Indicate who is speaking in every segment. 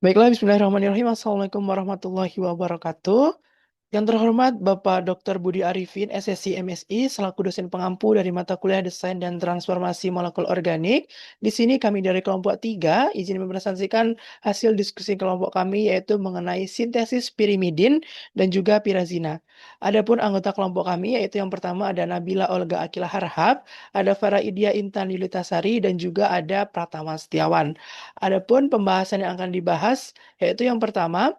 Speaker 1: Baiklah, bismillahirrahmanirrahim. Assalamualaikum warahmatullahi wabarakatuh. Yang terhormat Bapak Dr. Budi Arifin, SSI MSI, selaku dosen pengampu dari mata kuliah Desain dan Transformasi Molekul Organik. Di sini kami dari kelompok 3 izin mempresentasikan hasil diskusi kelompok kami yaitu mengenai sintesis pirimidin dan juga pirazina. Adapun anggota kelompok kami yaitu yang pertama ada Nabila Olga Akila Harhab, ada Farah Idia Intan Yulitasari, dan juga ada Pratama Setiawan. Adapun pembahasan yang akan dibahas yaitu yang pertama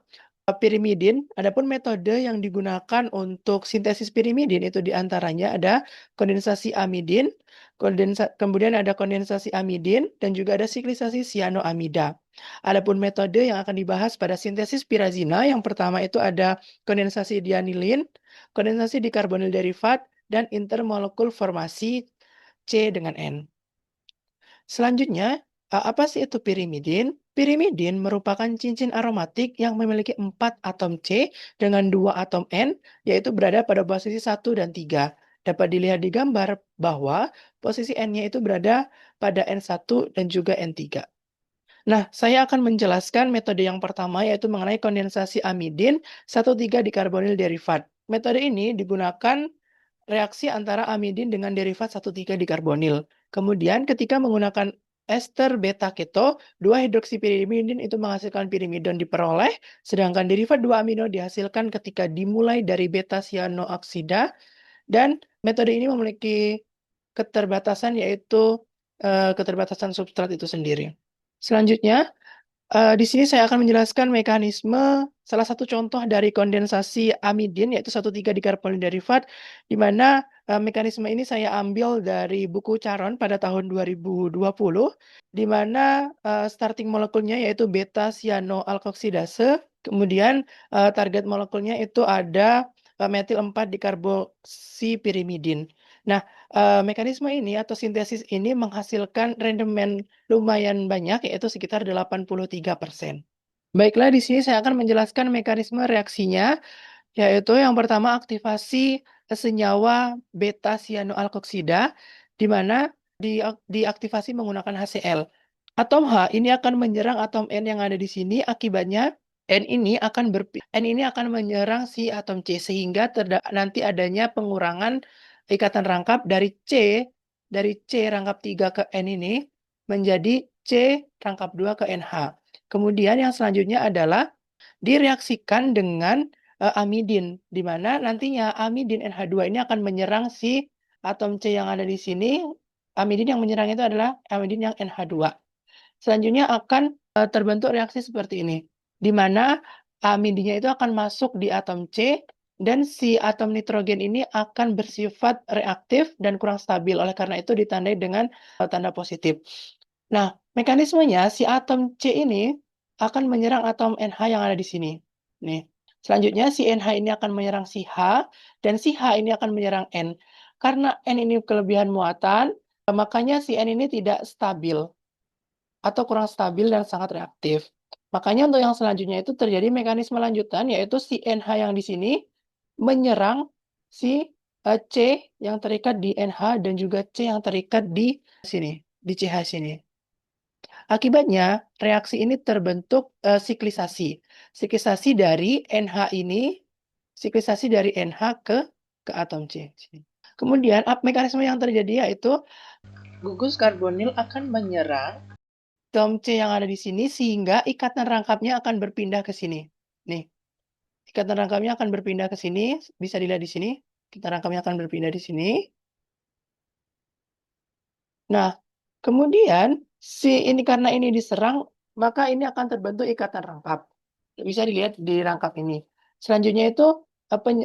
Speaker 1: pirimidin. Adapun metode yang digunakan untuk sintesis pirimidin itu diantaranya ada kondensasi amidin, kemudian ada kondensasi amidin, dan juga ada siklisasi sianoamida. Adapun metode yang akan dibahas pada sintesis pirazina, yang pertama itu ada kondensasi dianilin, kondensasi dikarbonil derivat, dan intermolekul formasi C dengan N. Selanjutnya, apa sih itu pirimidin? Pirimidin merupakan cincin aromatik yang memiliki 4 atom C dengan 2 atom N, yaitu berada pada posisi 1 dan 3. Dapat dilihat di gambar bahwa posisi N-nya itu berada pada N1 dan juga N3. Nah, saya akan menjelaskan metode yang pertama yaitu mengenai kondensasi amidin 1,3 dikarbonil derivat. Metode ini digunakan reaksi antara amidin dengan derivat 1,3 dikarbonil. Kemudian ketika menggunakan ester beta keto, 2-hidroksipirimidin itu menghasilkan pirimidon diperoleh, sedangkan derivat 2 amino dihasilkan ketika dimulai dari beta sianooksida, dan metode ini memiliki keterbatasan yaitu keterbatasan substrat itu sendiri. Selanjutnya, di sini saya akan menjelaskan mekanisme salah satu contoh dari kondensasi amidin, yaitu 1,3 dikarbonil derivat, di mana mekanisme ini saya ambil dari buku Caron pada tahun 2020, di mana starting molekulnya yaitu beta cyanoalkoxidase, kemudian target molekulnya itu ada metil 4 dikarboksipirimidin. Nah, mekanisme ini atau sintesis ini menghasilkan rendemen lumayan banyak, yaitu sekitar 83%. Baiklah, di sini saya akan menjelaskan mekanisme reaksinya, yaitu yang pertama aktivasi senyawa beta sianoalkoksida, di mana diaktifasi menggunakan HCl. Atom H ini akan menyerang atom N yang ada di sini, akibatnya N ini akan menyerang si atom C, sehingga nanti adanya pengurangan ikatan rangkap dari C rangkap 3 ke N ini menjadi C rangkap 2 ke NH. Kemudian yang selanjutnya adalah direaksikan dengan amidin, di mana nantinya amidin NH2 ini akan menyerang si atom C yang ada di sini. Amidin yang menyerang itu adalah amidin yang NH2. Selanjutnya akan terbentuk reaksi seperti ini, di mana amidinnya itu akan masuk di atom C, dan si atom nitrogen ini akan bersifat reaktif dan kurang stabil. Oleh karena itu ditandai dengan tanda positif. Nah, mekanismenya si atom C ini akan menyerang atom NH yang ada di sini. Nih. Selanjutnya si NH ini akan menyerang si H, dan si H ini akan menyerang N. Karena N ini kelebihan muatan, makanya si N ini tidak stabil atau kurang stabil dan sangat reaktif. Makanya untuk yang selanjutnya itu terjadi mekanisme lanjutan, yaitu si NH yang di sini menyerang si C yang terikat di NH dan juga C yang terikat di sini, di CH sini. Akibatnya, reaksi ini terbentuk siklisasi. Siklisasi dari NH ini, siklisasi dari NH ke atom C. Kemudian, mekanisme yang terjadi yaitu gugus karbonil akan menyerang atom C yang ada di sini, sehingga ikatan rangkapnya akan berpindah ke sini. Nih, ikatan rangkapnya akan berpindah ke sini, bisa dilihat di sini. Ikatan rangkapnya akan berpindah di sini. Nah, kemudian karena ini diserang, maka ini akan terbentuk ikatan rangkap. Bisa dilihat di rangkap ini. Selanjutnya itu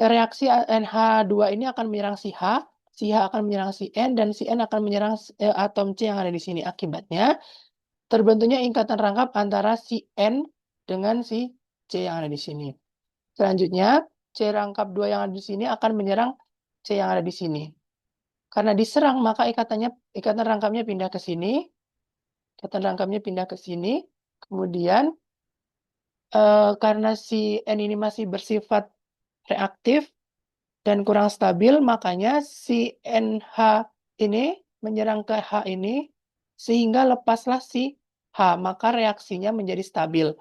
Speaker 1: reaksi NH2 ini akan menyerang si H akan menyerang si N, dan si N akan menyerang atom C yang ada di sini. Akibatnya terbentuknya ikatan rangkap antara si N dengan si C yang ada di sini. Selanjutnya, C rangkap 2 yang ada di sini akan menyerang C yang ada di sini. Karena diserang, maka ikatan rangkapnya pindah ke sini. Ikatan rangkapnya pindah ke sini. Kemudian, karena si N ini masih bersifat reaktif dan kurang stabil, makanya si NH ini menyerang ke H ini, sehingga lepaslah si H, maka reaksinya menjadi stabil.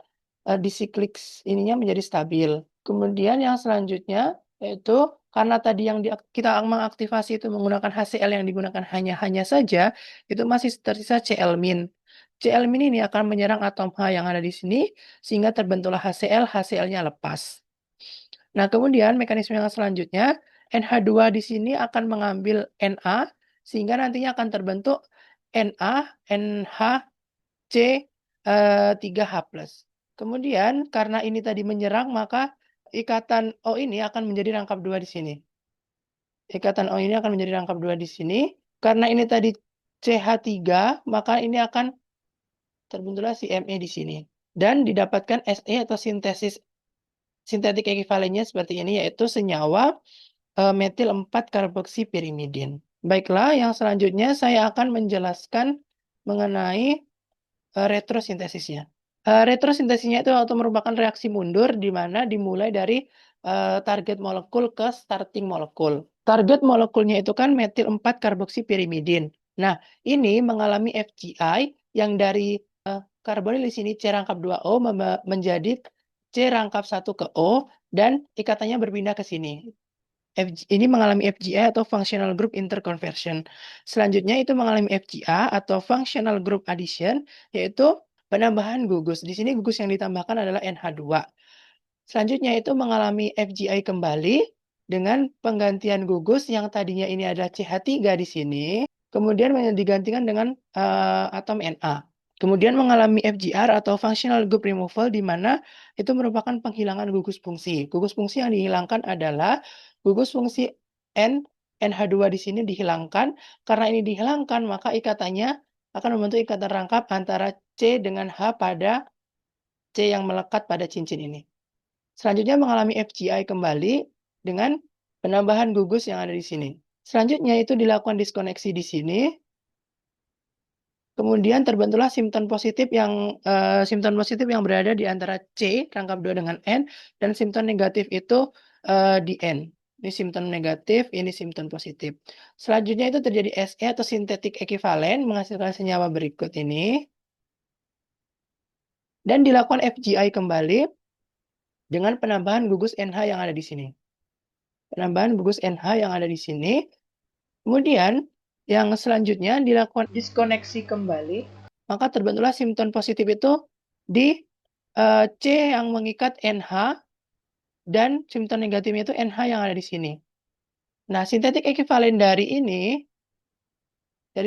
Speaker 1: disiklik ininya menjadi stabil. Kemudian yang selanjutnya yaitu karena tadi yang kita mengaktifasi itu menggunakan HCl yang digunakan hanya saja, itu masih tersisa Cl-min. Cl-min ini akan menyerang atom H yang ada di sini, sehingga terbentuklah HCl, HCl-nya lepas. Nah, kemudian mekanisme yang selanjutnya, NH2 di sini akan mengambil Na, sehingga nantinya akan terbentuk Na, NH, C, 3H+. Kemudian, karena ini tadi menyerang, maka ikatan O ini akan menjadi rangkap 2 di sini. Ikatan O ini akan menjadi rangkap 2 di sini. Karena ini tadi CH3, maka ini akan terbentuklah si Me di sini. Dan didapatkan Se atau sintetik ekivalennya seperti ini, yaitu senyawa metil 4 karboksipirimidin. Baiklah, yang selanjutnya saya akan menjelaskan mengenai retrosintesisnya. Retrosintesisnya itu atau merupakan reaksi mundur di mana dimulai dari target molekul ke starting molekul. Target molekulnya itu kan metil 4 karboksipirimidin. Nah, ini mengalami FGI yang dari karbonil di sini C rangkap 2O menjadi C rangkap 1 ke O dan ikatannya berpindah ke sini. Ini mengalami FGA atau Functional Group Interconversion. Selanjutnya itu mengalami FGA atau Functional Group Addition, yaitu penambahan gugus. Di sini gugus yang ditambahkan adalah NH2. Selanjutnya itu mengalami FGI kembali dengan penggantian gugus yang tadinya ini adalah CH3 di sini, kemudian digantikan dengan atom Na. Kemudian mengalami FGR atau Functional Group Removal di mana itu merupakan penghilangan gugus fungsi. Gugus fungsi yang dihilangkan adalah gugus fungsi NH2 di sini dihilangkan. Karena ini dihilangkan, maka ikatannya akan membentuk ikatan rangkap antara C dengan H pada C yang melekat pada cincin ini. Selanjutnya mengalami FGI kembali dengan penambahan gugus yang ada di sini. Selanjutnya itu dilakukan diskoneksi di sini. Kemudian terbentuklah simptom positif yang berada di antara C rangkap 2 dengan N dan simptom negatif itu di N. Ini simptom negatif, ini simptom positif. Selanjutnya itu terjadi Se atau sintetik ekivalen menghasilkan senyawa berikut ini. Dan dilakukan FGI kembali dengan penambahan gugus NH yang ada di sini. Penambahan gugus NH yang ada di sini. Kemudian yang selanjutnya dilakukan diskoneksi kembali, maka terbentuklah simptom positif itu di C yang mengikat NH dan simptom negatifnya itu NH yang ada di sini. Nah, sintetik ekivalen dari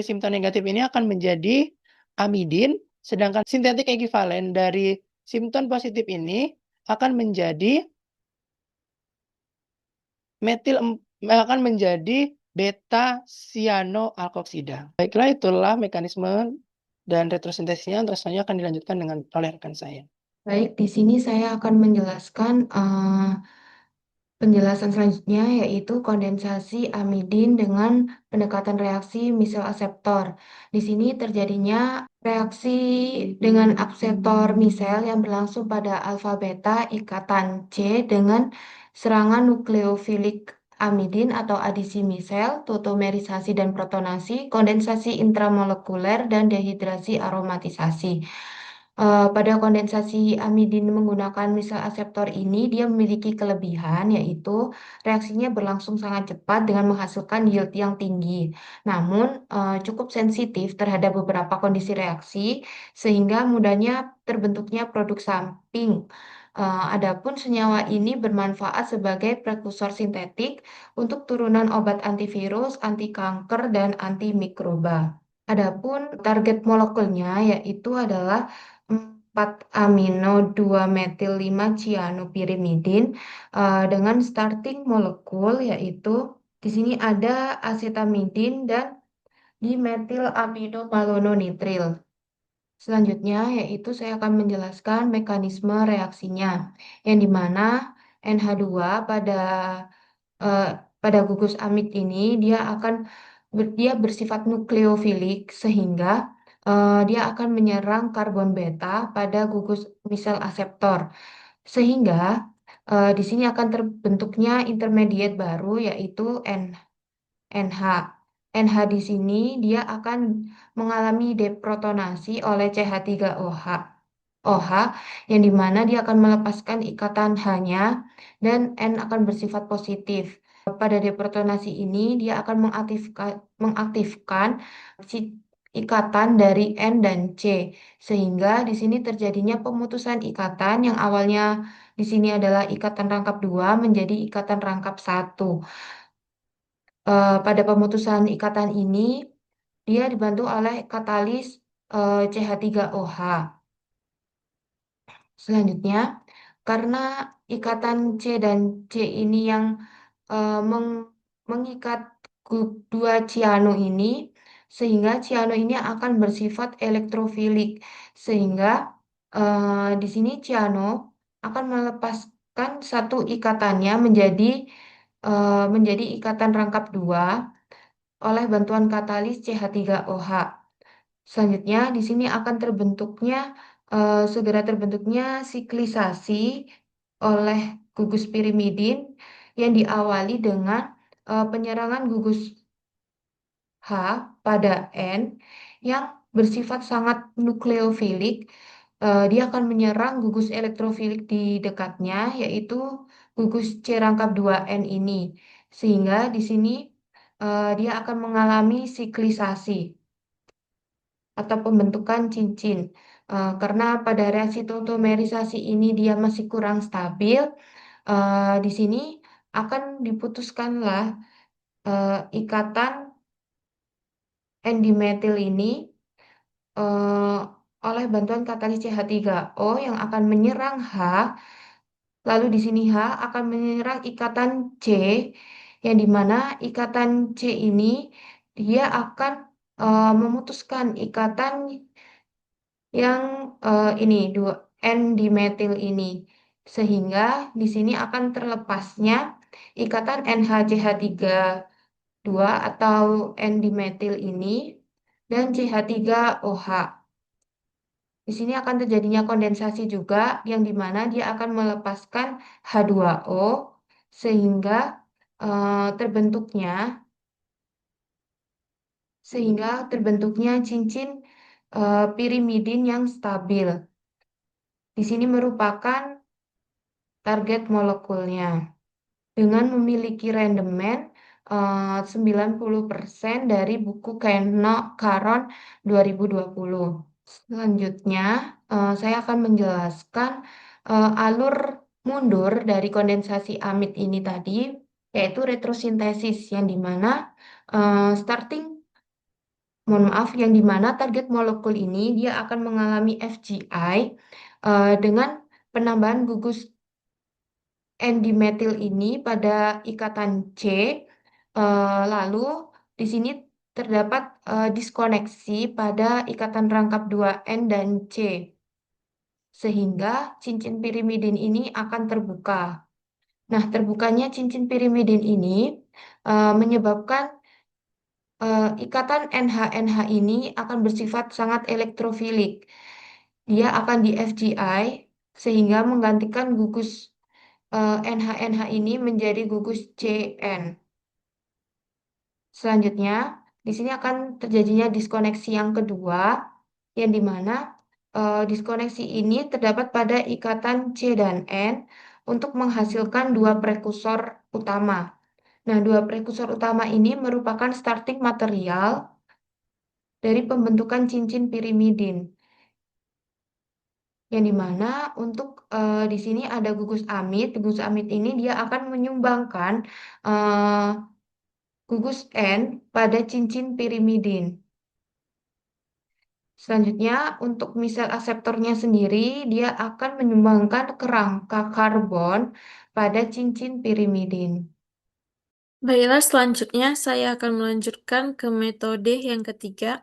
Speaker 1: simptom negatif ini akan menjadi amidin, sedangkan sintetik ekivalen dari simptom positif ini akan menjadi akan menjadi beta cyanoalkoksida. Baiklah, itulah mekanisme dan retrosintesisnya. Selanjutnya akan dilanjutkan oleh rekan saya.
Speaker 2: Baik, di sini saya akan menjelaskan penjelasan selanjutnya, yaitu kondensasi amidin dengan pendekatan reaksi misel aseptor. Di sini terjadinya reaksi dengan akseptor misel yang berlangsung pada alfa beta ikatan C dengan serangan nukleofilik amidin atau adisi misel, tautomerisasi dan protonasi, kondensasi intramolekuler, dan dehidrasi aromatisasi. Pada kondensasi amidin menggunakan misal aseptor ini, dia memiliki kelebihan yaitu reaksinya berlangsung sangat cepat dengan menghasilkan yield yang tinggi. Namun, cukup sensitif terhadap beberapa kondisi reaksi sehingga mudahnya terbentuknya produk samping. Adapun senyawa ini bermanfaat sebagai prekursor sintetik untuk turunan obat antivirus, anti kanker, dan antimikroba. Adapun target molekulnya yaitu adalah 4 amino 2 metil 5 cyanopyrimidin dengan starting molekul yaitu di sini ada asetamidin dan dimetil amino malononitril. Selanjutnya yaitu saya akan menjelaskan mekanisme reaksinya yang dimana NH2 eh, pada gugus amid ini dia bersifat nukleofilik sehingga dia akan menyerang karbon beta pada gugus misel aseptor sehingga di sini akan terbentuknya intermediate baru yaitu NH. NH di sini dia akan mengalami deprotonasi oleh CH3OH. OH, yang dimana dia akan melepaskan ikatan H-nya dan N akan bersifat positif. Pada deprotonasi ini dia akan mengaktifkan ikatan dari N dan C, sehingga di sini terjadinya pemutusan ikatan yang awalnya di sini adalah ikatan rangkap 2 menjadi ikatan rangkap 1. Pada pemutusan ikatan ini dia dibantu oleh katalis CH3OH. Selanjutnya, karena ikatan C dan C ini yang mengikat grup 2 ciano ini, sehingga ciano ini akan bersifat elektrofilik. Sehingga di sini ciano akan melepaskan satu ikatannya menjadi ikatan rangkap 2 oleh bantuan katalis CH3OH. Selanjutnya, di sini akan segera terbentuknya siklisasi oleh gugus pirimidin yang diawali dengan penyerangan gugus H pada N yang bersifat sangat nukleofilik. Dia akan menyerang gugus elektrofilik di dekatnya, yaitu gugus C rangkap 2N ini. Sehingga di sini dia akan mengalami siklisasi atau pembentukan cincin. Karena pada reaksi tautomerisasi ini dia masih kurang stabil, di sini akan diputuskanlah ikatan N-dimetil ini eh, oleh bantuan katalis CH3O yang akan menyerang H, lalu di sini H akan menyerang ikatan C, yang dimana ikatan C ini dia akan memutuskan ikatan yang ini dua N-dimetil ini, sehingga di sini akan terlepasnya ikatan NHCH3 atau N-dimetil ini dan CH3OH. Di sini akan terjadinya kondensasi juga yang dimana dia akan melepaskan H2O sehingga eh, terbentuknya terbentuknya cincin pirimidin yang stabil. Di sini merupakan target molekulnya dengan memiliki rendemen 90% dari buku Caron 2020. Selanjutnya, saya akan menjelaskan alur mundur dari kondensasi amid ini tadi, yaitu retrosintesis, yang dimana starting, mohon maaf, yang dimana target molekul ini dia akan mengalami FGI dengan penambahan gugus N-dimetil ini pada ikatan C, lalu di sini terdapat diskoneksi pada ikatan rangkap 2N dan C, sehingga cincin pirimidin ini akan terbuka. Nah, terbukanya cincin pirimidin ini menyebabkan ikatan NH-NH ini akan bersifat sangat elektrofilik. Dia akan di FGI sehingga menggantikan gugus NH-NH ini menjadi gugus CN. Selanjutnya, di sini akan terjadinya diskoneksi yang kedua, yang dimana diskoneksi ini terdapat pada ikatan C dan N untuk menghasilkan dua prekursor utama. Nah, dua prekursor utama ini merupakan starting material dari pembentukan cincin pirimidin, yang dimana untuk di sini ada gugus amid. Gugus amid ini dia akan menyumbangkan eh, gugus N pada cincin pirimidin. Selanjutnya, untuk misel aseptornya sendiri, dia akan menyumbangkan kerangka karbon pada cincin pirimidin.
Speaker 3: Baiklah, selanjutnya saya akan melanjutkan ke metode yang ketiga,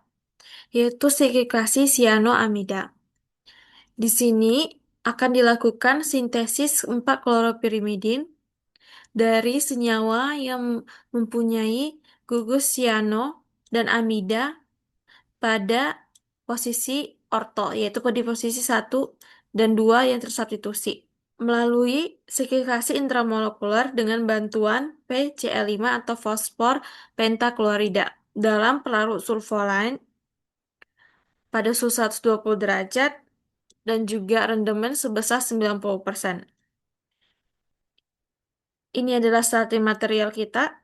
Speaker 3: yaitu siklikasi sianoamida. Di sini akan dilakukan sintesis 4 kloropirimidin dari senyawa yang mempunyai gugus siano dan amida pada posisi orto, yaitu pada posisi 1 dan 2 yang tersubstitusi, melalui siklikasi intramolekuler dengan bantuan PCl5 atau fosfor pentaklorid dalam pelarut sulfoline pada suhu 120 derajat dan juga rendemen sebesar 90%. Ini adalah starting material kita.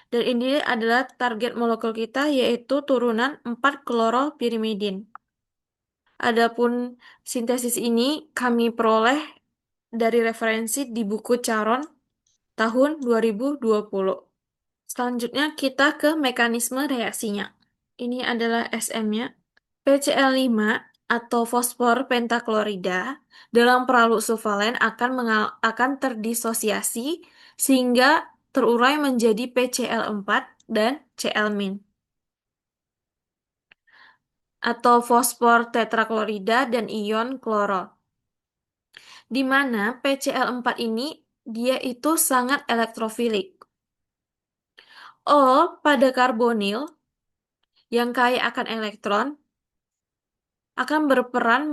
Speaker 3: Dan ini adalah target molekul kita, yaitu turunan 4-kloropirimidin. Adapun sintesis ini kami peroleh dari referensi di buku Caron tahun 2020. Selanjutnya kita ke mekanisme reaksinya. Ini adalah SM-nya. PCl5 atau fosfor pentaklorida dalam peralut subvalen akan terdisosiasi sehingga terurai menjadi PCl4 dan Cl-. Atau fosfor tetraklorida dan ion kloro. Di mana PCl4 ini dia itu sangat elektrofilik. O pada karbonil yang kaya akan elektron akan berperan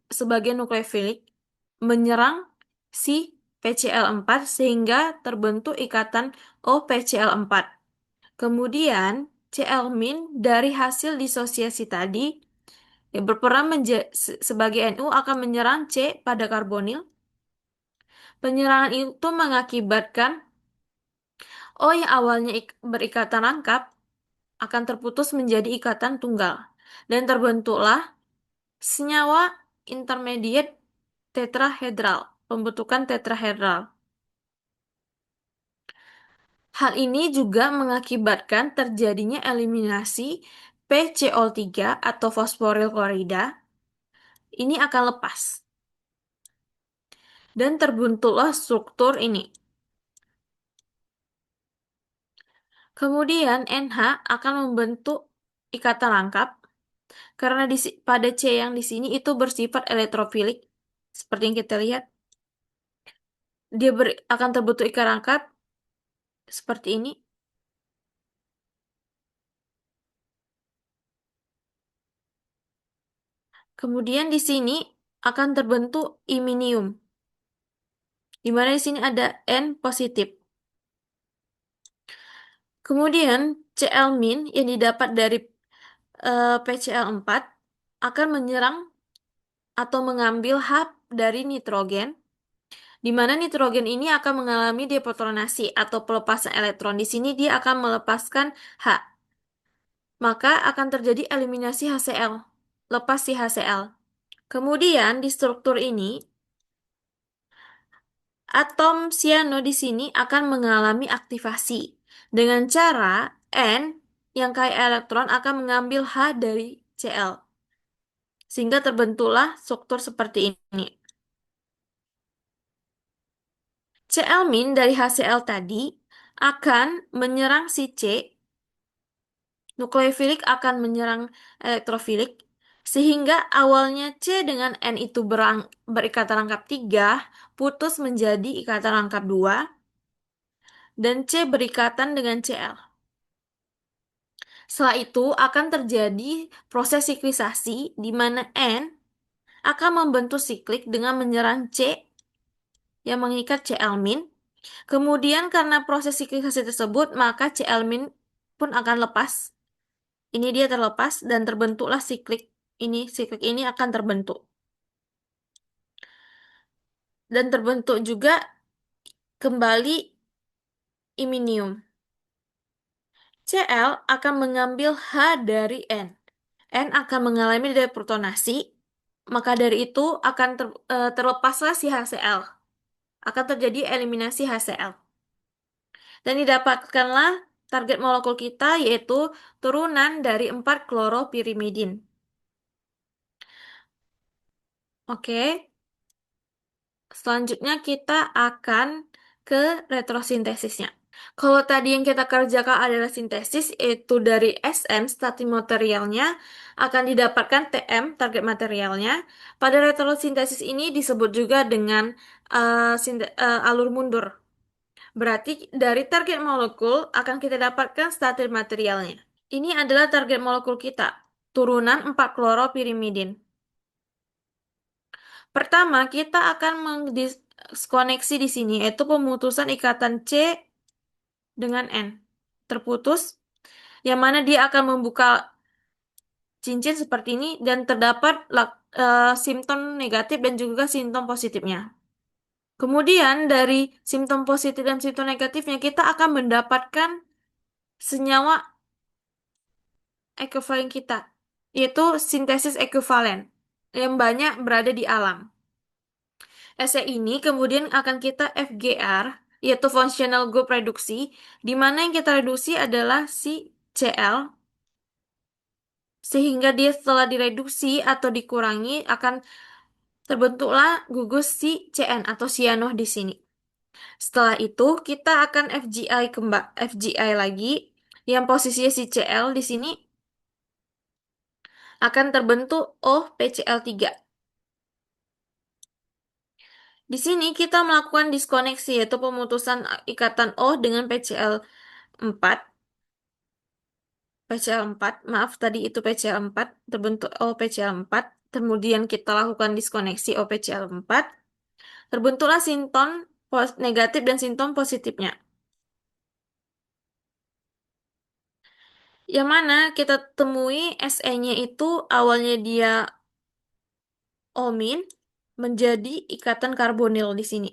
Speaker 3: sebagai nukleofilik menyerang si PCl4 sehingga terbentuk ikatan OPCl4. Kemudian Cl- dari hasil disosiasi tadi yang berperan sebagai NU akan menyerang C pada karbonil. Penyerangan itu mengakibatkan O yang awalnya berikatan rangkap akan terputus menjadi ikatan tunggal dan terbentuklah senyawa intermediate tetrahedral, pembentukan tetrahedral. Hal ini juga mengakibatkan terjadinya eliminasi PCO3 atau fosforil klorida. Ini akan lepas. Dan terbentuklah struktur ini. Kemudian NH akan membentuk ikatan rangkap karena pada C yang di sini itu bersifat elektrofilik seperti yang kita lihat. Dia akan terbentuk ikatan rangkap seperti ini. Kemudian di sini akan terbentuk iminium. Di mana di sini ada N positif. Kemudian Cl- yang didapat dari PCl4 akan menyerang atau mengambil H dari nitrogen, di mana nitrogen ini akan mengalami depronasi atau pelepasan elektron. Di sini dia akan melepaskan H. Maka akan terjadi eliminasi HCl, lepas si HCl. Kemudian di struktur ini atom siano di sini akan mengalami aktivasi dengan cara N yang kaya elektron akan mengambil H dari Cl. Sehingga terbentuklah struktur seperti ini. Cl- dari HCl tadi akan menyerang si C. Nukleofilik akan menyerang elektrofilik. Sehingga awalnya C dengan N itu berikatan rangkap 3, putus menjadi ikatan rangkap 2, dan C berikatan dengan Cl. Setelah itu akan terjadi proses siklisasi di mana N akan membentuk siklik dengan menyerang C yang mengikat Cl-. Kemudian karena proses siklisasi tersebut, maka Cl- pun akan lepas. Ini dia terlepas dan terbentuklah siklik ini. Siklik ini akan terbentuk. Dan terbentuk juga kembali iminium. Cl akan mengambil H dari N. N akan mengalami deprotonasi, maka dari itu akan terlepaslah si HCl. Akan terjadi eliminasi HCl. Dan didapatkanlah target molekul kita yaitu turunan dari 4-kloropirimidin. Oke. Selanjutnya kita akan ke retrosintesisnya. Kalau tadi yang kita kerjakan adalah sintesis, yaitu dari SM, starting materialnya, akan didapatkan TM, target materialnya. Pada retrosintesis ini disebut juga dengan alur mundur. Berarti dari target molekul akan kita dapatkan starting materialnya. Ini adalah target molekul kita, turunan 4-kloropirimidin. Pertama, kita akan mendiskoneksi di sini, yaitu pemutusan ikatan C dengan N. Terputus, yang mana dia akan membuka cincin seperti ini dan terdapat simptom negatif dan juga simptom positifnya. Kemudian dari simptom positif dan simptom negatifnya kita akan mendapatkan senyawa ekuivalen kita, yaitu sintesis ekuivalen yang banyak berada di alam. Essay ini kemudian akan kita FGR, yaitu functional group reduksi, di mana yang kita reduksi adalah si Cl, sehingga dia setelah direduksi atau dikurangi akan terbentuklah gugus si Cn atau siano di sini. Setelah itu kita akan FGI lagi, yang posisinya si Cl di sini akan terbentuk OPCl3. Di sini kita melakukan diskoneksi, yaitu pemutusan ikatan O dengan PCl4. Maaf tadi itu PCl4, terbentuk OPCl4. Kemudian kita lakukan diskoneksi OPCl4. Terbentuklah sinton negatif dan sinton positifnya. Yang mana kita temui Se-nya itu awalnya dia omin menjadi ikatan karbonil di sini.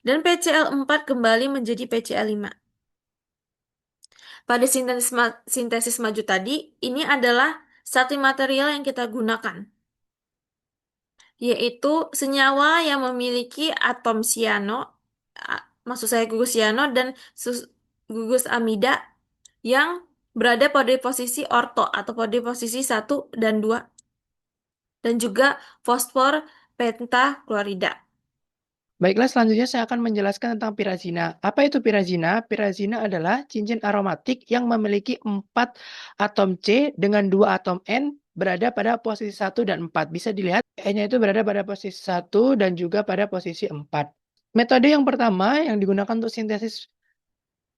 Speaker 3: Dan PCl4 kembali menjadi PCl5. Pada sintesis maju tadi, ini adalah starting material yang kita gunakan, yaitu senyawa yang memiliki atom siano, maksud saya gugus siano dan gugus amida yang berada pada posisi orto atau pada posisi 1 dan 2, dan juga fosfor pentaklorida.
Speaker 1: Baiklah, selanjutnya saya akan menjelaskan tentang pirazina. Apa itu pirazina? Pirazina adalah cincin aromatik yang memiliki 4 atom C dengan 2 atom N berada pada posisi 1 dan 4. Bisa dilihat E-nya itu berada pada posisi 1 dan juga pada posisi 4. Metode yang pertama yang digunakan untuk sintesis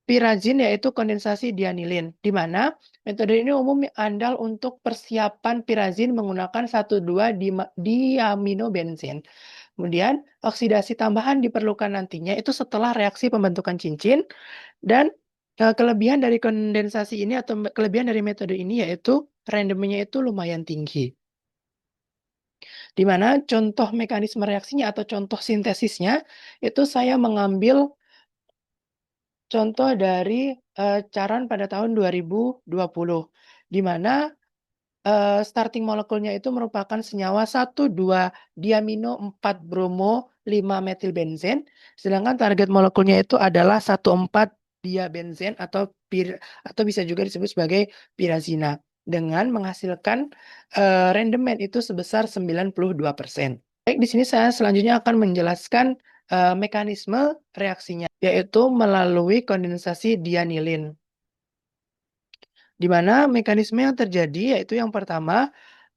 Speaker 1: pirazin yaitu kondensasi dianilin, di mana metode ini umum andal untuk persiapan pirazin menggunakan 1,2 diaminobenzen. Kemudian oksidasi tambahan diperlukan nantinya itu setelah reaksi pembentukan cincin, dan kelebihan dari kondensasi ini atau kelebihan dari metode ini yaitu randomnya itu lumayan tinggi. Di mana contoh mekanisme reaksinya atau contoh sintesisnya itu saya mengambil contoh dari Caron pada tahun 2020, di mana starting molekulnya itu merupakan senyawa 1,2 diamino 4 bromo 5 metilbenzen, sedangkan target molekulnya itu adalah 1,4 diabenzen atau bisa juga disebut sebagai pirazina, dengan menghasilkan rendemen itu sebesar 92%. Baik, di sini saya selanjutnya akan menjelaskan mekanisme reaksinya, yaitu melalui kondensasi dianilin. Di mana mekanisme yang terjadi yaitu yang pertama,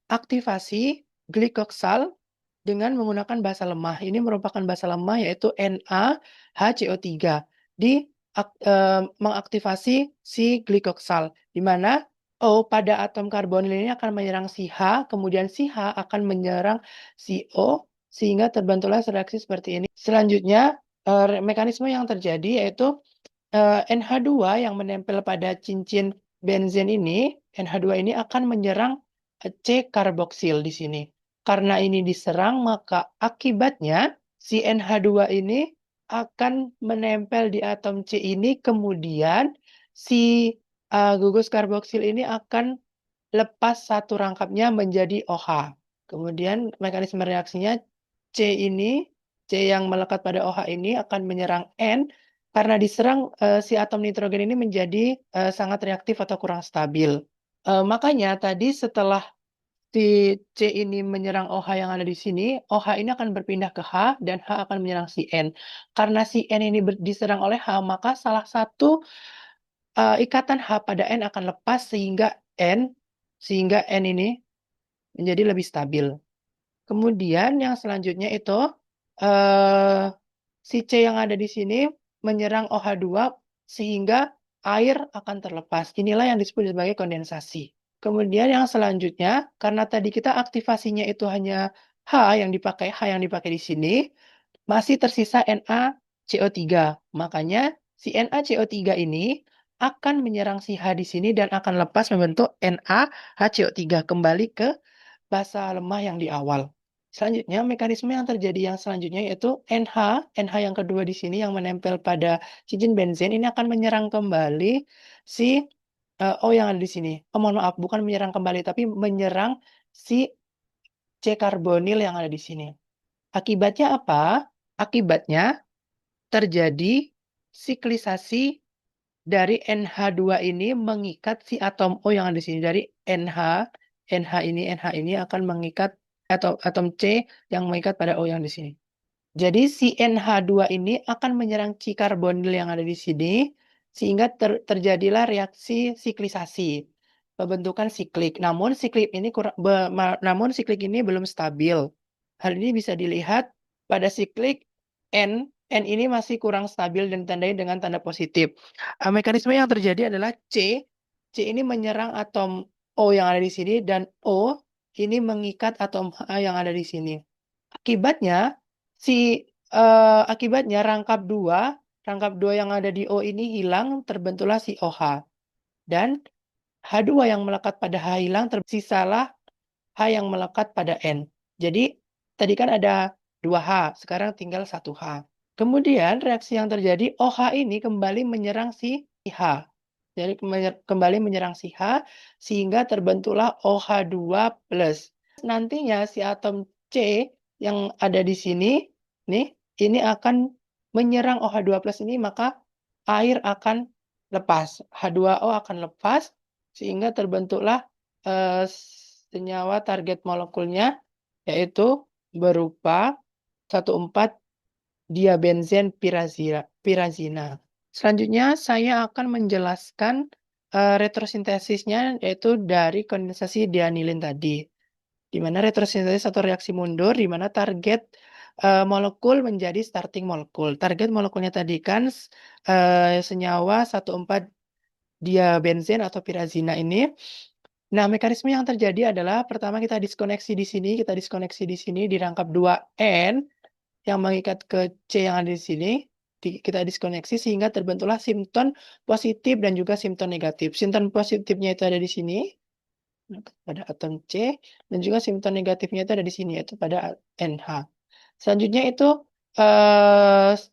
Speaker 1: aktivasi glikoksal dengan menggunakan basa lemah. Ini merupakan basa lemah yaitu NaHCO3 mengaktifasi si glikoksal, di mana O pada atom karbonil ini akan menyerang si H, kemudian si H akan menyerang si O, sehingga terbentuklah reaksi seperti ini. Selanjutnya, mekanisme yang terjadi yaitu NH2 yang menempel pada cincin benzen ini, NH2 ini akan menyerang C-karboksil di sini. Karena ini diserang, maka akibatnya si NH2 ini akan menempel di atom C ini, kemudian si gugus karboksil ini akan lepas satu rangkapnya menjadi OH. Kemudian mekanisme reaksinya C yang melekat pada OH ini akan menyerang N, karena diserang si atom nitrogen ini menjadi sangat reaktif atau kurang stabil. Makanya tadi setelah si C ini menyerang OH yang ada di sini, OH ini akan berpindah ke H dan H akan menyerang si N. Karena si N ini diserang oleh H, maka salah satu ikatan H pada N akan lepas sehingga N ini menjadi lebih stabil. Kemudian yang selanjutnya itu si C yang ada di sini menyerang OH2 sehingga air akan terlepas. Inilah yang disebut sebagai kondensasi. Kemudian yang selanjutnya, karena tadi kita aktivasinya itu hanya H yang dipakai di sini, masih tersisa NaCO3. Makanya si NaCO3 ini akan menyerang si H di sini dan akan lepas membentuk NaHCO3 kembali ke basa lemah yang di awal. Selanjutnya, mekanisme yang terjadi yang selanjutnya yaitu NH yang kedua di sini yang menempel pada cincin benzen ini akan menyerang kembali si O yang ada di sini. Oh, mohon maaf, bukan menyerang kembali, tapi menyerang si C karbonil yang ada di sini. Akibatnya apa? Akibatnya terjadi siklisasi dari NH2 ini mengikat si atom O yang ada di sini. Dari NH ini akan mengikat atau atom C yang mengikat pada O yang di sini. Jadi si NH2 ini akan menyerang C karbonil yang ada di sini sehingga terjadilah reaksi siklisasi, pembentukan siklik. Namun siklik ini belum stabil. Hal ini bisa dilihat pada siklik N ini masih kurang stabil dan ditandai dengan tanda positif. Mekanisme yang terjadi adalah C ini menyerang atom O yang ada di sini dan O ini mengikat atom H yang ada di sini. Akibatnya akibatnya rangkap 2 yang ada di O ini hilang, terbentuklah si OH. Dan H2 yang melekat pada H hilang, tersisalah H yang melekat pada N. Jadi tadi kan ada 2H, sekarang tinggal 1H. Kemudian reaksi yang terjadi, OH ini kembali menyerang si H. Jadi kembali menyerang si H, sehingga terbentuklah OH2+. Nantinya si atom C yang ada di sini, nih, ini akan menyerang OH2+ ini, maka air akan lepas. H2O akan lepas, sehingga terbentuklah senyawa target molekulnya, yaitu berupa 1,4 diabenzen pirazina. Selanjutnya, saya akan menjelaskan retrosintesisnya, yaitu dari kondensasi dianilin tadi. Di mana retrosintesis atau reaksi mundur, di mana target molekul menjadi starting molekul. Target molekulnya tadi kan senyawa 1,4 diabenzen atau pirazina ini. Nah, mekanisme yang terjadi adalah pertama kita diskoneksi di sini, di rangkap 2N yang mengikat ke C yang ada di sini. Kita diskoneksi sehingga terbentuklah simpton positif dan juga simpton negatif. Simpton positifnya itu ada di sini, pada atom C, dan juga simptom negatifnya itu ada di sini, yaitu pada NH. Selanjutnya itu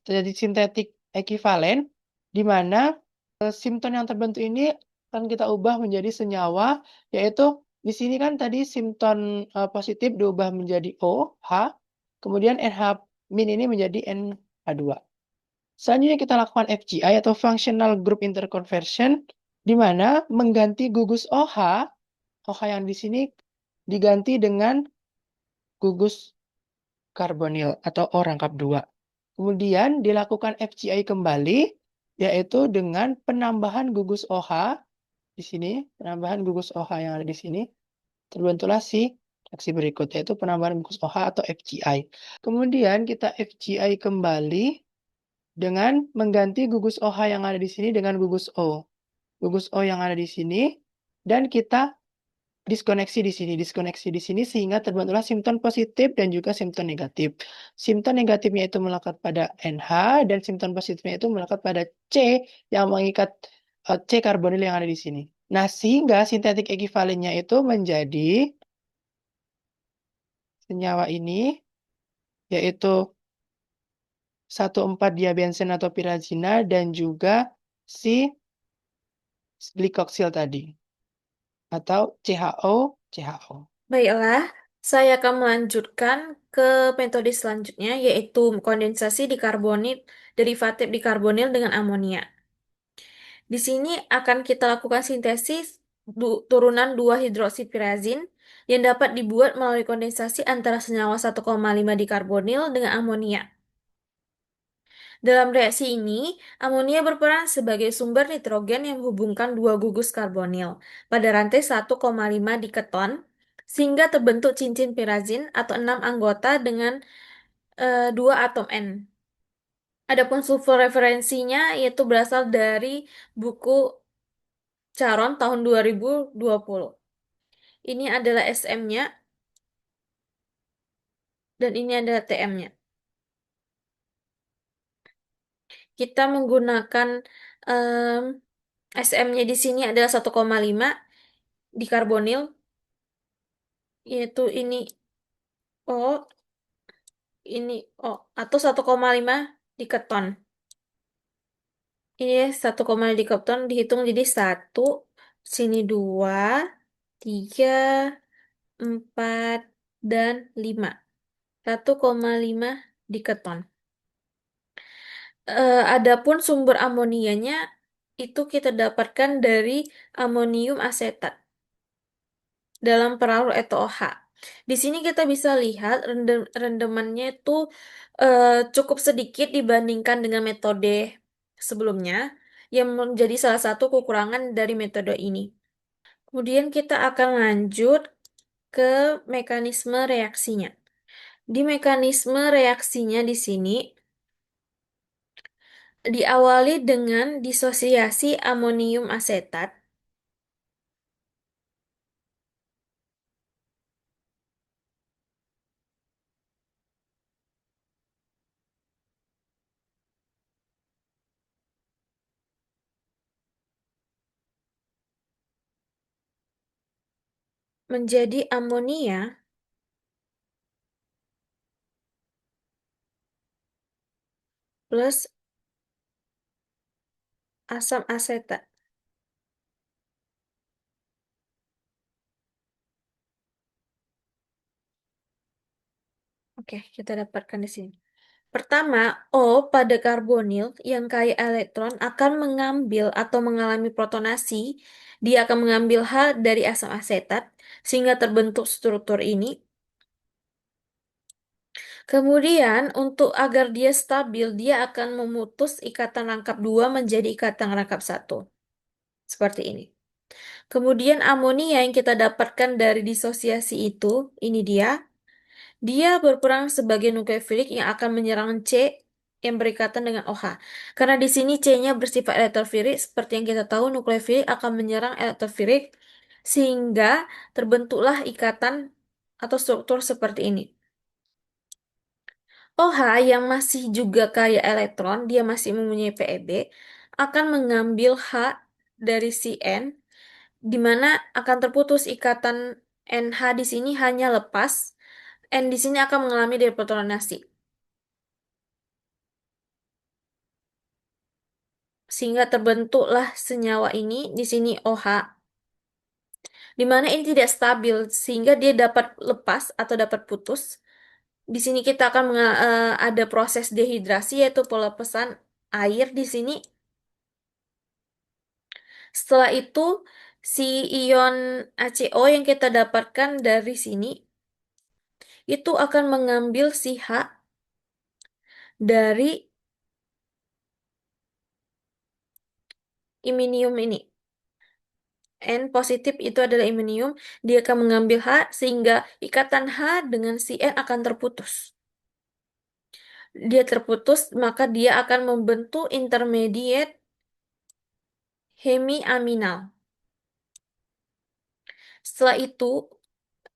Speaker 1: terjadi sintetik ekivalen, di mana simptom yang terbentuk ini akan kita ubah menjadi senyawa, yaitu di sini kan tadi simptom positif diubah menjadi OH, kemudian NH min ini menjadi NH2. Selanjutnya kita lakukan FGI atau Functional Group Interconversion, di mana mengganti gugus OH yang di sini diganti dengan gugus karbonil atau O rangkap 2. Kemudian dilakukan FGI kembali, yaitu dengan penambahan gugus OH di sini, penambahan gugus OH yang ada di sini, terbentuklah si reaksi berikut, yaitu penambahan gugus OH atau FGI. Kemudian kita FGI kembali dengan mengganti gugus OH yang ada di sini dengan gugus O. Gugus O yang ada di sini, dan kita diskoneksi di sini sehingga terbentuklah simptom positif dan juga simptom negatif. Simptom negatifnya itu melekat pada NH dan simptom positifnya itu melekat pada C yang mengikat C karbonil yang ada di sini. Nah, sehingga sintetik ekivalennya itu menjadi senyawa ini, yaitu 1,4 diabenzen atau pirazina dan juga si glikoksil tadi atau CHO.
Speaker 3: Baiklah, saya akan melanjutkan ke metode selanjutnya, yaitu kondensasi dikarbonil derivatif dikarbonil dengan amonia. Di sini akan kita lakukan sintesis turunan 2 hidroksipirazin yang dapat dibuat melalui kondensasi antara senyawa 1,5 dikarbonil dengan amonia. Dalam reaksi ini, amonia berperan sebagai sumber nitrogen yang menghubungkan dua gugus karbonil pada rantai 1,5 diketon, sehingga terbentuk cincin pirazin atau 6 anggota dengan 2 atom N. Adapun sulfur referensinya yaitu berasal dari buku Caron tahun 2020. Ini adalah SM-nya dan ini adalah TM-nya. Kita menggunakan SM-nya di sini adalah 1,5 dikarbonil. yaitu ini O, ini O, atau 1,5 diketon. Ini 1,5 diketon dihitung jadi 1, sini 2, 3, 4, dan 5. 1,5 diketon. Adapun sumber amonianya itu kita dapatkan dari amonium asetat dalam perahu ETOH. Di sini kita bisa lihat rendemannya itu cukup sedikit dibandingkan dengan metode sebelumnya, yang menjadi salah satu kekurangan dari metode ini. Kemudian kita akan lanjut ke mekanisme reaksinya. Di mekanisme reaksinya di sini diawali dengan disosiasi amonium asetat menjadi amonia plus asam asetat. Oke, kita dapatkan di sini. Pertama, O pada karbonil yang kaya elektron akan mengambil atau mengalami protonasi. Dia akan mengambil H dari asam asetat sehingga terbentuk struktur ini. Kemudian, untuk agar dia stabil, dia akan memutus ikatan rangkap 2 menjadi ikatan rangkap 1. Seperti ini. Kemudian amonia yang kita dapatkan dari disosiasi itu, ini dia berperan sebagai nukleofilik yang akan menyerang C yang berikatan dengan OH. Karena di sini C-nya bersifat elektrofilik, seperti yang kita tahu nukleofilik akan menyerang elektrofilik sehingga terbentuklah ikatan atau struktur seperti ini. OH yang masih juga kaya elektron, dia masih mempunyai PeB, akan mengambil H dari si N, di mana akan terputus ikatan NH di sini hanya lepas, N di sini akan mengalami deprotonasi. Sehingga terbentuklah senyawa ini di sini OH, di mana ini tidak stabil sehingga dia dapat lepas atau dapat putus. Di sini kita akan ada proses dehidrasi yaitu pelepasan air di sini. Setelah itu si ion HCO yang kita dapatkan dari sini itu akan mengambil si H dari iminium ini. N positif itu adalah iminium, dia akan mengambil H sehingga ikatan H dengan si N akan terputus. Dia terputus, maka dia akan membentuk intermediate hemiaminal. Setelah itu,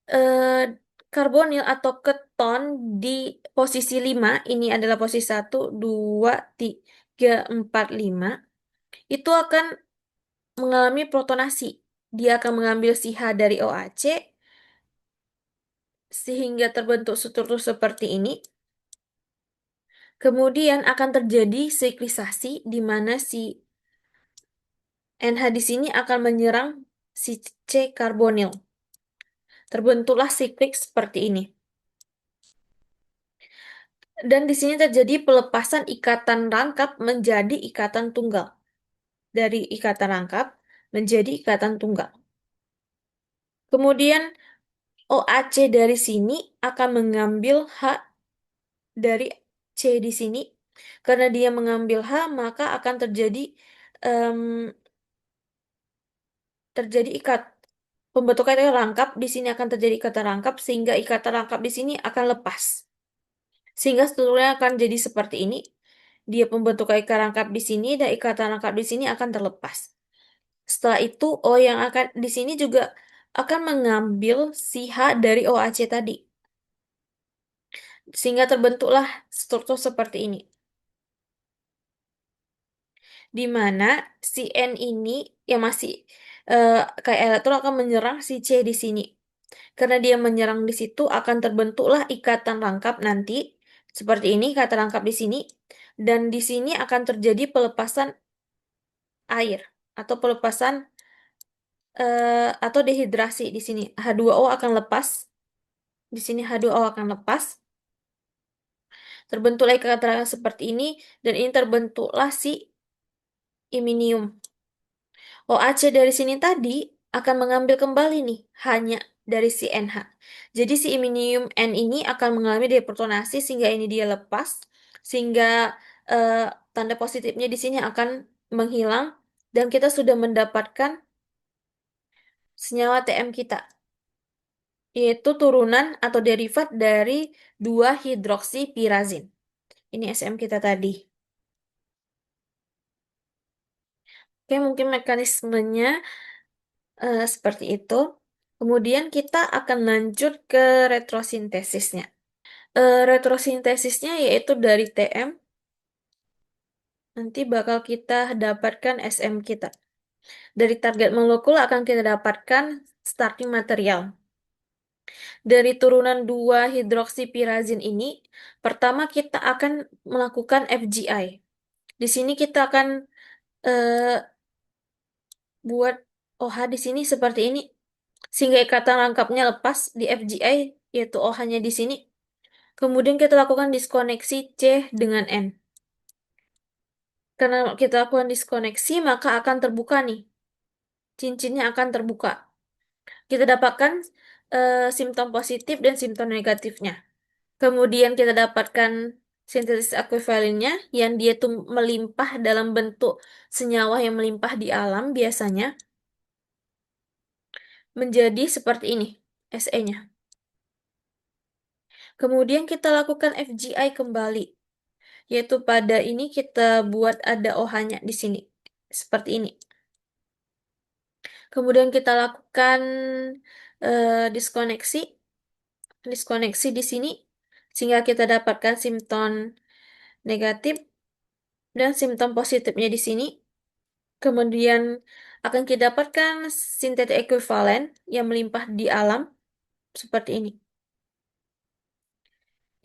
Speaker 3: eh, karbonil atau keton di posisi 5, ini adalah posisi 1, 2, 3, 4, 5, itu akan mengalami protonasi. Dia akan mengambil si H dari OAC, sehingga terbentuk struktur seperti ini. Kemudian akan terjadi siklisasi, di mana si NH di sini akan menyerang si C karbonil. Terbentuklah siklik seperti ini. Dan di sini terjadi pelepasan ikatan rangkap menjadi ikatan tunggal. Dari ikatan rangkap menjadi ikatan tunggal. Kemudian OAC dari sini akan mengambil H dari C di sini. Karena dia mengambil H, maka akan terjadi pembentukan rangkap. Di sini akan terjadi ikatan rangkap sehingga ikatan rangkap di sini akan lepas. Sehingga strukturnya akan jadi seperti ini. Dia pembentukan ikatan rangkap di sini dan ikatan rangkap di sini akan terlepas. Setelah itu O yang akan di sini juga akan mengambil si H dari OAC tadi. Sehingga terbentuklah struktur seperti ini. Di mana si N ini yang masih kayak elektron akan menyerang si C di sini. Karena dia menyerang di situ akan terbentuklah ikatan rangkap nanti seperti ini, ikatan rangkap di sini, dan di sini akan terjadi pelepasan air atau pelepasan atau dehidrasi di sini. H2O akan lepas. Di sini H2O akan lepas. Terbentuklah ikatan rangkap seperti ini dan ini terbentuklah si iminium. OAC dari sini tadi akan mengambil kembali nih hanya dari si NH. Jadi si iminium N ini akan mengalami deprotonasi sehingga ini dia lepas, sehingga eh, tanda positifnya di sini akan menghilang dan kita sudah mendapatkan senyawa TM kita, yaitu turunan atau derivat dari 2-hidroksipirazin. Ini SM kita tadi. Oke, mungkin mekanismenya seperti itu. Kemudian kita akan lanjut ke retrosintesisnya. Retrosintesisnya yaitu dari TM, nanti bakal kita dapatkan SM kita. Dari target molekul akan kita dapatkan starting material. Dari turunan 2-hidroksipirazin ini, pertama kita akan melakukan FGI. Di sini kita akan eh, buat OH di sini seperti ini, sehingga ikatan rangkapnya lepas di FGI, yaitu OH-nya di sini. Kemudian kita lakukan diskoneksi C dengan N. Karena kita lakukan diskoneksi, maka akan terbuka nih. Cincinnya akan terbuka. Kita dapatkan simptom positif dan simptom negatifnya. Kemudian kita dapatkan sintesis ekuivalennya yang dia tuh melimpah dalam bentuk senyawa yang melimpah di alam biasanya menjadi seperti ini Se-nya. Kemudian kita lakukan FGI kembali, yaitu pada ini kita buat ada OH-nya di sini seperti ini. Kemudian kita lakukan diskoneksi di sini sehingga kita dapatkan simptom negatif dan simptom positifnya di sini. Kemudian akan kita dapatkan sintetik ekuivalen yang melimpah di alam seperti ini.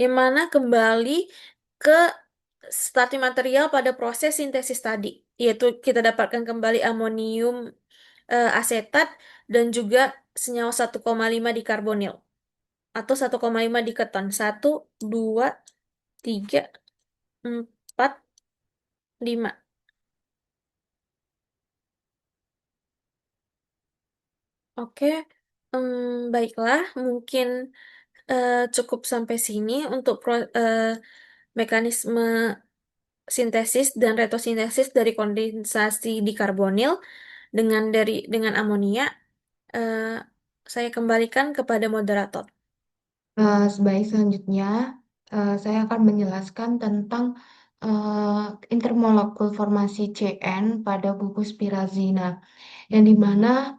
Speaker 3: Yang mana kembali ke starting material pada proses sintesis tadi, yaitu kita dapatkan kembali amonium asetat dan juga senyawa 1,5 dikarbonil atau 1,5 diketon. 1, 2, 3, 4, 5. Oke, baiklah, mungkin cukup sampai sini untuk mekanisme sintesis dan retrosintesis dari kondensasi dikarbonil dengan amonia. Eh, saya kembalikan kepada moderator.
Speaker 2: Sebaik selanjutnya, saya akan menjelaskan tentang intermolekul formasi CN pada gugus pirazina, yang dimana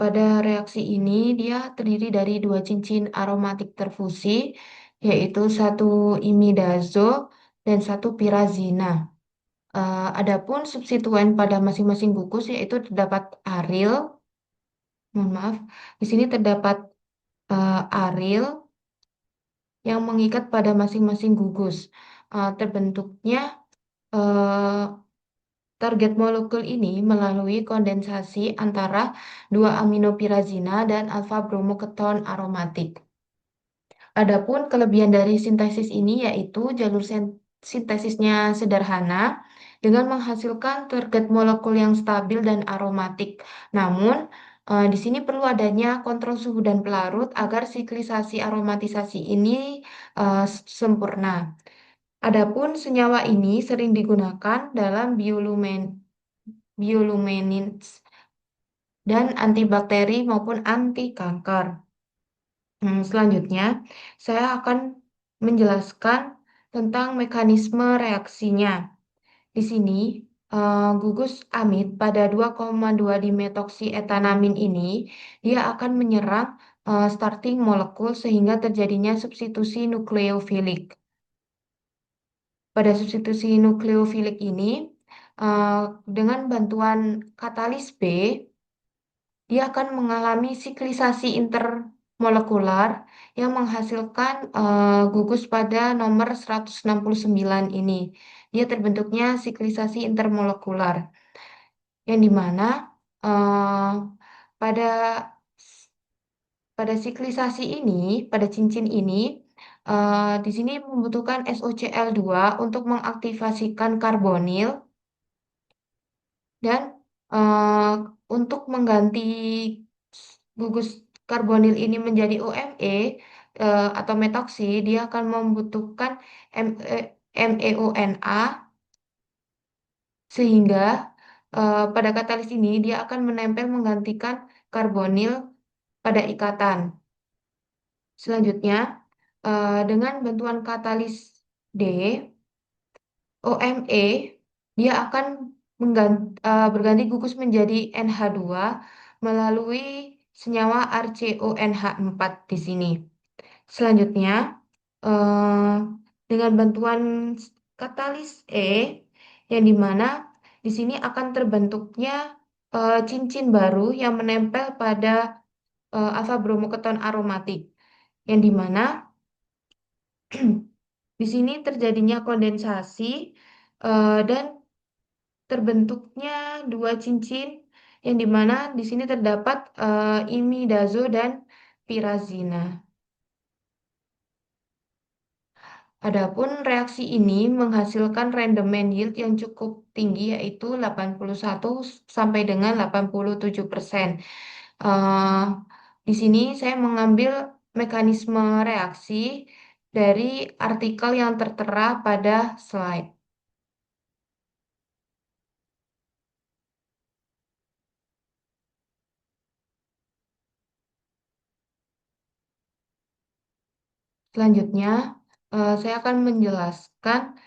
Speaker 2: pada reaksi ini dia terdiri dari dua cincin aromatik terfusi, yaitu satu imidazo dan satu pirazina. Adapun substituen pada masing-masing gugus yaitu terdapat aril, mohon maaf, di sini terdapat aril yang mengikat pada masing-masing gugus. Terbentuknya eh, target molekul ini melalui kondensasi antara dua aminopirazina dan alfa bromoketon aromatik. Adapun kelebihan dari sintesis ini yaitu jalur sintesisnya sederhana dengan menghasilkan target molekul yang stabil dan aromatik. Namun, di sini perlu adanya kontrol suhu dan pelarut agar siklisasi aromatisasi ini sempurna. Adapun senyawa ini sering digunakan dalam bioluminescence dan antibakteri maupun anti kanker. Selanjutnya, saya akan menjelaskan tentang mekanisme reaksinya. Di sini, gugus amid pada 2,2 dimetoksietanaamin ini, dia akan menyerang starting molekul sehingga terjadinya substitusi nukleofilik. Pada substitusi nukleofilik ini, dengan bantuan katalis B, dia akan mengalami siklisasi molekular yang menghasilkan gugus pada nomor 169 ini. Dia terbentuknya siklisasi intermolekular, yang dimana eh, pada pada siklisasi ini, pada cincin ini, di sini membutuhkan SOCl2 untuk mengaktifasikan karbonil dan eh, untuk mengganti gugus karbonil ini menjadi OMe atau metoksi, dia akan membutuhkan MEONa sehingga pada katalis ini dia akan menempel menggantikan karbonil pada ikatan. Selanjutnya, dengan bantuan katalis D, OMe, dia akan berganti gugus menjadi NH2 melalui senyawa RCONH4 di sini. Selanjutnya, eh, dengan bantuan katalis E, yang dimana di sini akan terbentuknya cincin baru yang menempel pada alfa bromoketon aromatik, yang dimana di sini terjadinya kondensasi dan terbentuknya dua cincin yang dimana di sini terdapat imidazo dan pirazina. Adapun reaksi ini menghasilkan random yield yang cukup tinggi, yaitu 81 sampai dengan 87%. Eh, di sini saya mengambil mekanisme reaksi dari artikel yang tertera pada slide. Selanjutnya, saya akan menjelaskan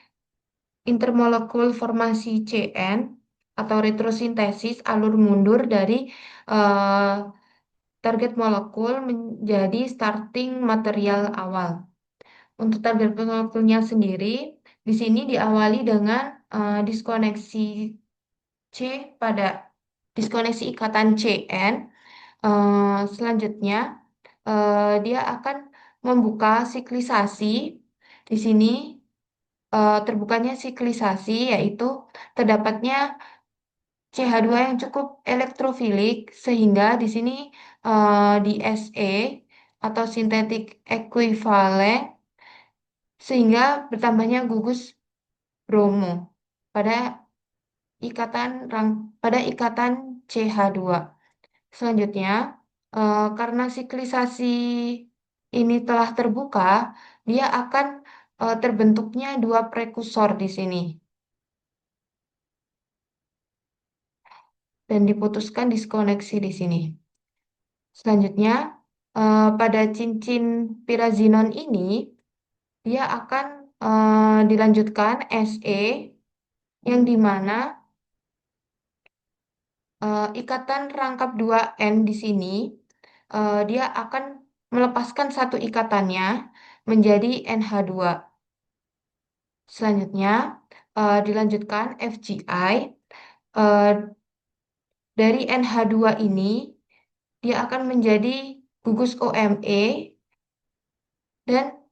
Speaker 2: intermolekul formasi CN atau retrosintesis alur mundur dari eh, target molekul menjadi starting material awal. Untuk target molekulnya sendiri, di sini diawali dengan diskoneksi C pada diskoneksi ikatan CN. Selanjutnya, dia akan membuka siklisasi. Di sini terbukanya siklisasi, yaitu terdapatnya CH2 yang cukup elektrofilik, sehingga di sini di Se atau sintetik ekuivalen, sehingga bertambahnya gugus bromo pada pada ikatan CH2. Selanjutnya, karena siklisasi ini telah terbuka, dia akan terbentuknya dua prekursor di sini dan diputuskan diskoneksi di sini. Selanjutnya, pada cincin pirazinon ini, dia akan dilanjutkan Se, yang dimana ikatan rangkap 2N di sini, dia akan melepaskan satu ikatannya menjadi NH2. Selanjutnya, dilanjutkan FGI. Eh, dari NH2 ini, dia akan menjadi gugus OMe, dan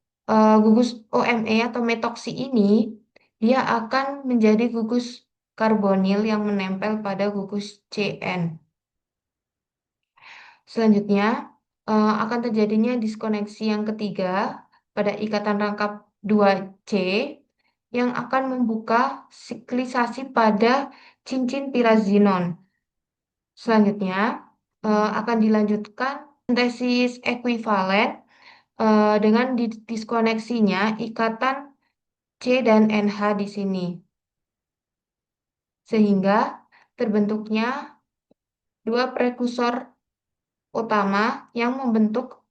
Speaker 2: gugus OMe atau metoksi ini, dia akan menjadi gugus karbonil yang menempel pada gugus CN. Selanjutnya, akan terjadinya diskoneksi yang ketiga pada ikatan rangkap 2C yang akan membuka siklisasi pada cincin pirazinon. Selanjutnya, akan dilanjutkan sintesis ekuivalen dengan diskoneksinya ikatan C dan NH di sini. Sehingga terbentuknya dua prekursor utama yang membentuk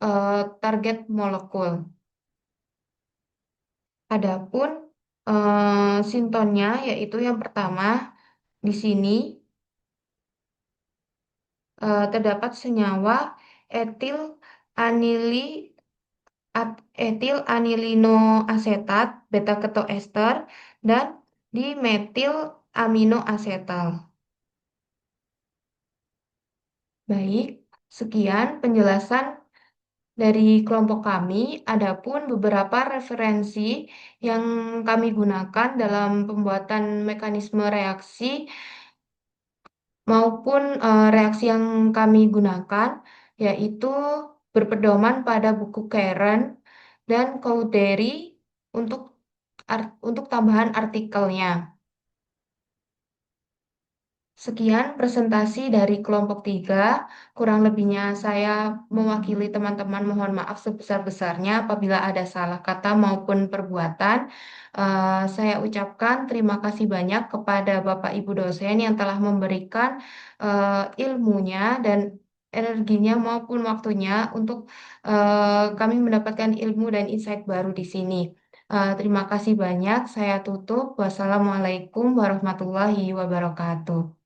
Speaker 2: target molekul. Adapun sintonnya, yaitu yang pertama di sini terdapat senyawa etil anili etil anilinoasetat beta ketoester dan dimetil aminoasetal. Baik, sekian penjelasan Dari kelompok kami, adapun beberapa referensi yang kami gunakan dalam pembuatan mekanisme reaksi maupun reaksi yang kami gunakan, yaitu berpedoman pada buku Karen dan Cowdery untuk untuk tambahan artikelnya. Sekian presentasi dari kelompok 3. Kurang lebihnya saya mewakili teman-teman mohon maaf sebesar-besarnya apabila ada salah kata maupun perbuatan. Saya ucapkan terima kasih banyak kepada Bapak Ibu dosen yang telah memberikan ilmunya dan energinya maupun waktunya untuk kami mendapatkan ilmu dan insight baru di sini. Terima kasih banyak. Saya tutup. Wassalamualaikum warahmatullahi wabarakatuh.